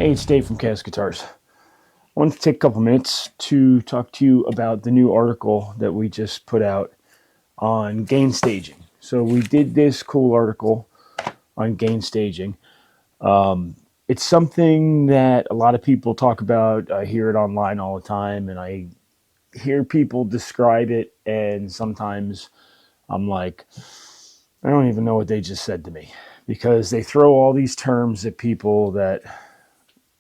Hey, it's Dave from Chaos Guitars. I wanted to take a couple minutes to talk to you about the new article that we just put out on gain staging. So we did this cool article on gain staging. It's something that a lot of people talk about. I hear it online all the time, and I hear people describe it, and sometimes I'm like, I don't even know what they just said to me, because they throw all these terms at people that,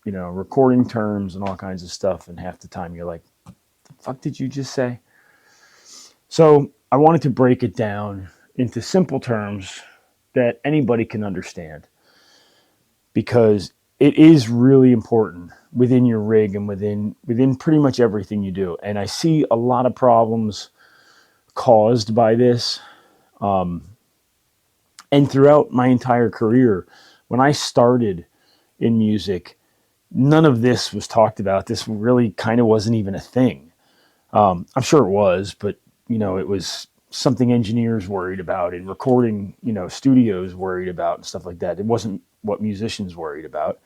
recording terms and all kinds of stuff. And half the time you're like, the fuck did you just say? So I wanted to break it down into simple terms that anybody can understand, because it is really important within your rig and within pretty much everything you do. And I see a lot of problems caused by this. And throughout my entire career, when I started in music, none of this was talked about. This really kind of wasn't even a thing. I'm sure it was, but it was something engineers worried about and recording, studios worried about and stuff like that. It wasn't what musicians worried about.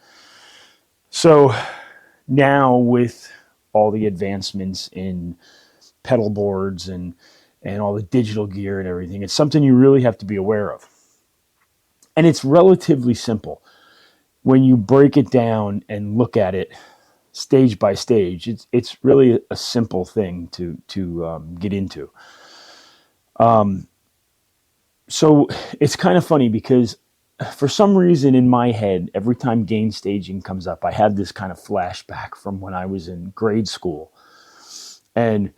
So now with all the advancements in pedal boards and all the digital gear and everything, it's something you really have to be aware of. And it's relatively simple when you break it down and look at it stage by stage. It's really a simple thing to get into. So it's kind of funny, because for some reason in my head, every time gain staging comes up, I have this kind of flashback from when I was in grade school. And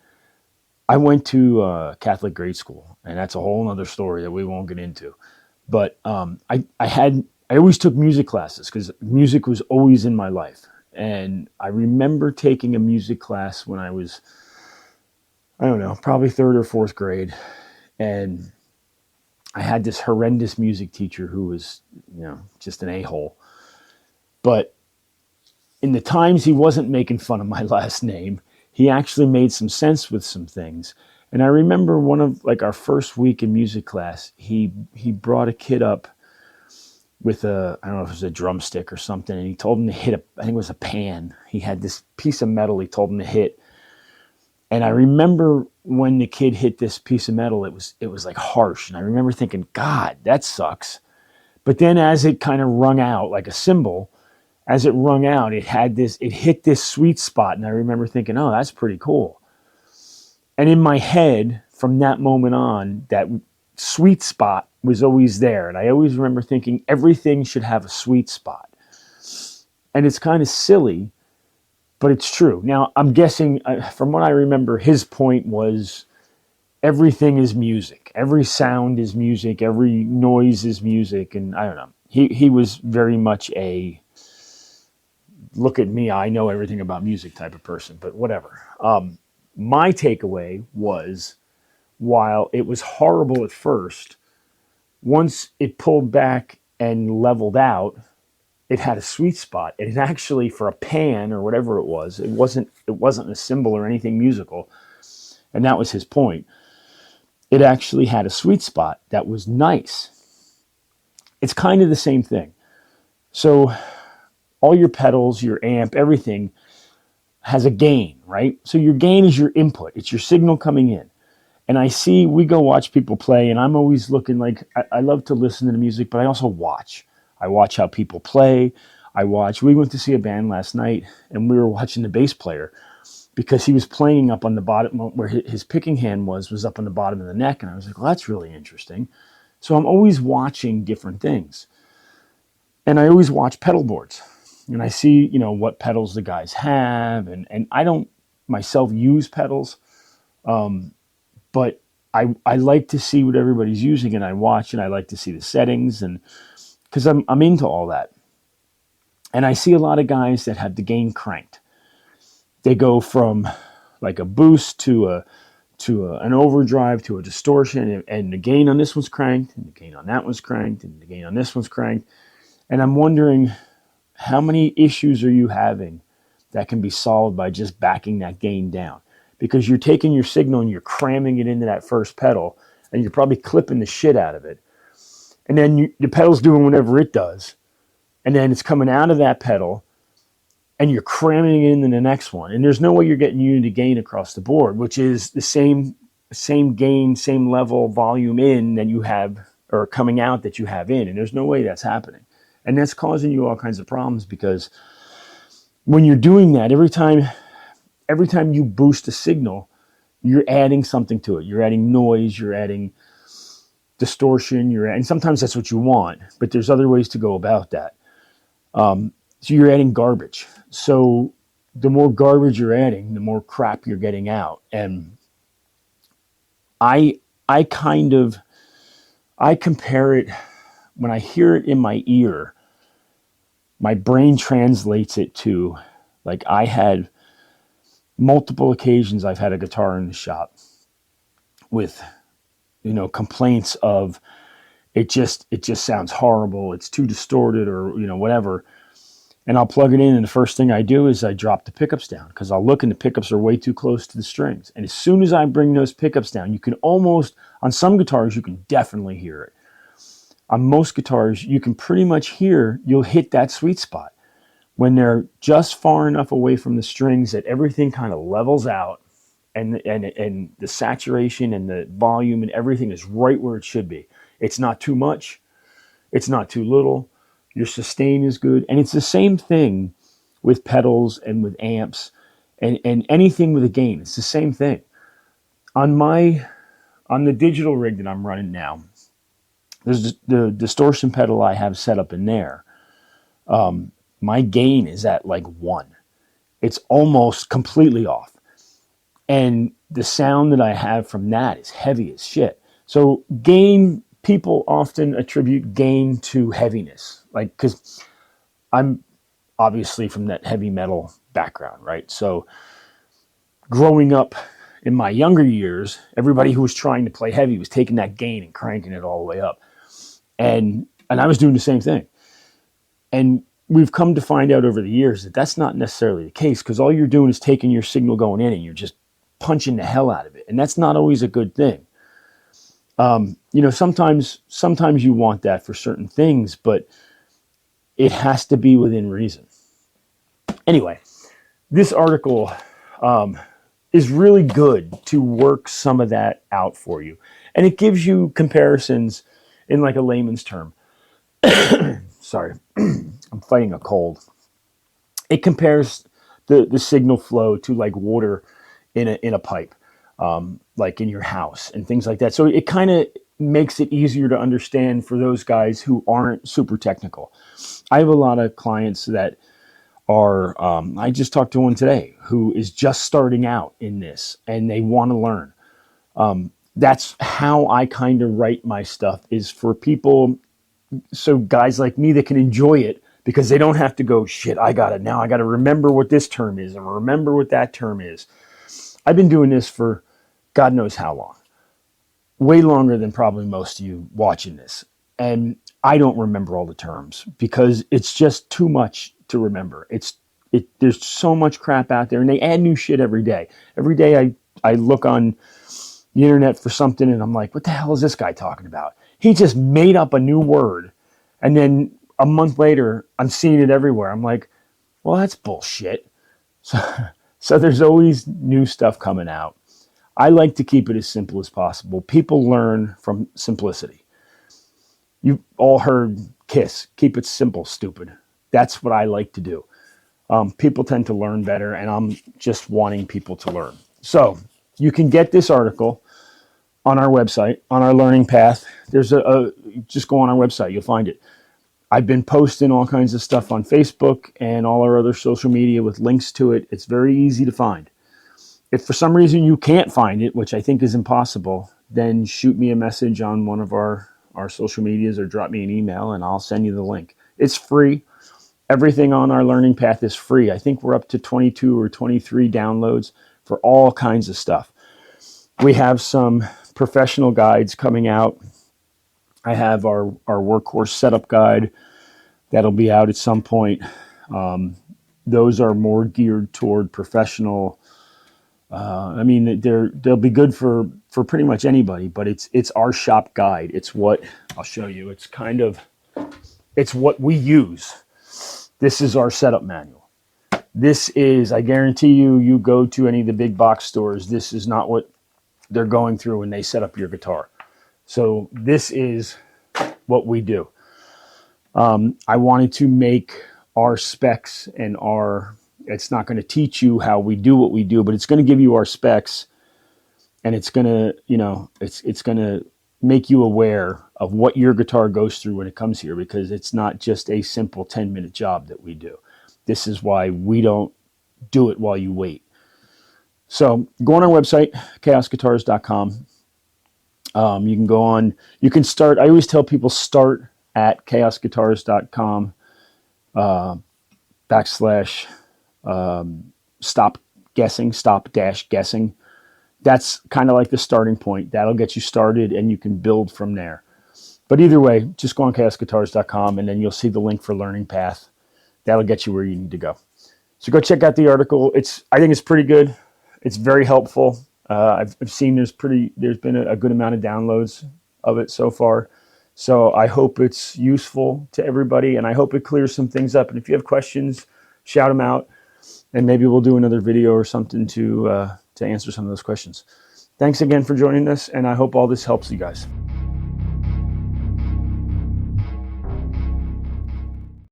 I went to Catholic grade school, and that's a whole other story that we won't get into. But I always took music classes because music was always in my life. And I remember taking a music class when I was, I don't know, probably third or fourth grade. And I had this horrendous music teacher who was, just an a-hole. But in the times he wasn't making fun of my last name, he actually made some sense with some things. And I remember one of our first week in music class, he brought a kid up with I don't know if it was a drumstick or something, and he told him to hit I think it was a pan. He had this piece of metal he told him to hit. And I remember when the kid hit this piece of metal, it was like harsh. And I remember thinking, God, that sucks. But then as it kind of rung out like a cymbal, as it rung out, it hit this sweet spot. And I remember thinking, oh, that's pretty cool. And in my head, from that moment on, that sweet spot was always there. And I always remember thinking everything should have a sweet spot. And it's kind of silly, but it's true. Now, I'm guessing, from what I remember, his point was everything is music. Every sound is music. Every noise is music. And I don't know. He was very much a look at me, I know everything about music type of person, but whatever. My takeaway was, while it was horrible at first, once it pulled back and leveled out, it had a sweet spot. And it actually, for a pan or whatever it wasn't a cymbal or anything musical. And that was his point. It actually had a sweet spot that was nice. It's kind of the same thing. So all your pedals, your amp, everything has a gain, right? So your gain is your input. It's your signal coming in. And we go watch people play, and I'm always looking I love to listen to the music, but I also watch. I watch how people play. We went to see a band last night, and we were watching the bass player, because he was playing up on the bottom, where his picking hand was up on the bottom of the neck. And I was like, well, that's really interesting. So I'm always watching different things. And I always watch pedal boards. And I see, what pedals the guys have. And I don't myself use pedals, but I like to see what everybody's using, and I watch, and I like to see the settings, and because I'm into all that. And I see a lot of guys that have the gain cranked. They go from like a boost to an overdrive to a distortion, and the gain on this one's cranked, and the gain on that one's cranked, and the gain on this one's cranked. And I'm wondering, how many issues are you having that can be solved by just backing that gain down? Because you're taking your signal and you're cramming it into that first pedal, and you're probably clipping the shit out of it. And then the pedal's doing whatever it does. And then it's coming out of that pedal, and you're cramming it into the next one. And there's no way you're getting unity gain across the board, which is the same gain, same level volume in that you have, or coming out that you have in. And there's no way that's happening. And that's causing you all kinds of problems, because when you're doing that, every time you boost a signal, you're adding something to it. You're adding noise, you're adding distortion, and sometimes that's what you want, but there's other ways to go about that. So you're adding garbage. So the more garbage you're adding, the more crap you're getting out. And I compare it, when I hear it in my ear, my brain translates it to, like, I had multiple occasions I've had a guitar in the shop with, complaints of it just sounds horrible, it's too distorted, or whatever. And I'll plug it in, and the first thing I do is I drop the pickups down, because I'll look and the pickups are way too close to the strings. And as soon as I bring those pickups down, you can almost, on some guitars, you can definitely hear it. On most guitars, you can pretty much hear, you'll hit that sweet spot when they're just far enough away from the strings that everything kind of levels out, and the saturation and the volume and everything is right where it should be. It's not too much, it's not too little. Your sustain is good. And it's the same thing with pedals and with amps and anything with a gain. It's the same thing. On the digital rig that I'm running now, there's the distortion pedal I have set up in there. My gain is at like 1. It's almost completely off. And the sound that I have from that is heavy as shit. So gain, people often attribute gain to heaviness. Like, because I'm obviously from that heavy metal background, right? So growing up in my younger years, everybody who was trying to play heavy was taking that gain and cranking it all the way up. And I was doing the same thing. And we've come to find out over the years that that's not necessarily the case, because all you're doing is taking your signal going in and you're just punching the hell out of it. And that's not always a good thing. Sometimes you want that for certain things, but it has to be within reason. Anyway, this article is really good to work some of that out for you. And it gives you comparisons in like a layman's term. Sorry, I'm fighting a cold. It compares the signal flow to like water in a pipe, like in your house and things like that. So it kind of makes it easier to understand for those guys who aren't super technical. I have a lot of clients that are, I just talked to one today who is just starting out in this and they want to learn. That's how I kind of write my stuff, is for people, so guys like me that can enjoy it, because they don't have to go, shit, I got to remember what this term is and remember what that term is. I've been doing this for God knows how long. Way longer than probably most of you watching this. And I don't remember all the terms because it's just too much to remember. There's so much crap out there, and they add new shit every day. Every day I look on the internet for something and I'm like, what the hell is this guy talking about? He just made up a new word. And then a month later, I'm seeing it everywhere. I'm like, well, that's bullshit. So there's always new stuff coming out. I like to keep it as simple as possible. People learn from simplicity. You've all heard KISS, keep it simple, stupid. That's what I like to do. People tend to learn better, and I'm just wanting people to learn. So you can get this article on our website, on our learning path. There's just go on our website, you'll find it. I've been posting all kinds of stuff on Facebook and all our other social media with links to it. It's very easy to find. If for some reason you can't find it, which I think is impossible, then shoot me a message on one of our social medias or drop me an email and I'll send you the link. It's free. Everything on our learning path is free. I think we're up to 22 or 23 downloads for all kinds of stuff. We have some professional guides coming out. I have our workhorse setup guide that'll be out at some point. Those are more geared toward professional. They'll be good for pretty much anybody, but it's our shop guide. It's what I'll show you. It's what we use. This is our setup manual. This is, I guarantee you, you go to any of the big box stores, this is not what they're going through when they set up your guitar. So this is what we do. I wanted to make our specs and it's not going to teach you how we do what we do, but it's going to give you our specs, and it's going to, it's going to make you aware of what your guitar goes through when it comes here, because it's not just a simple 10-minute job that we do. This is why we don't do it while you wait. So go on our website, chaosguitars.com. You can go on, you can start, I always tell people start at chaosguitars.com / stop dash guessing. That's kind of like the starting point. That'll get you started and you can build from there. But either way, just go on chaosguitars.com and then you'll see the link for Learning Path. That'll get you where you need to go. So go check out the article. I think it's pretty good. It's very helpful. I've seen there's been a good amount of downloads of it so far. So I hope it's useful to everybody, and I hope it clears some things up. And if you have questions, shout them out, and maybe we'll do another video or something to answer some of those questions. Thanks again for joining us, and I hope all this helps you guys.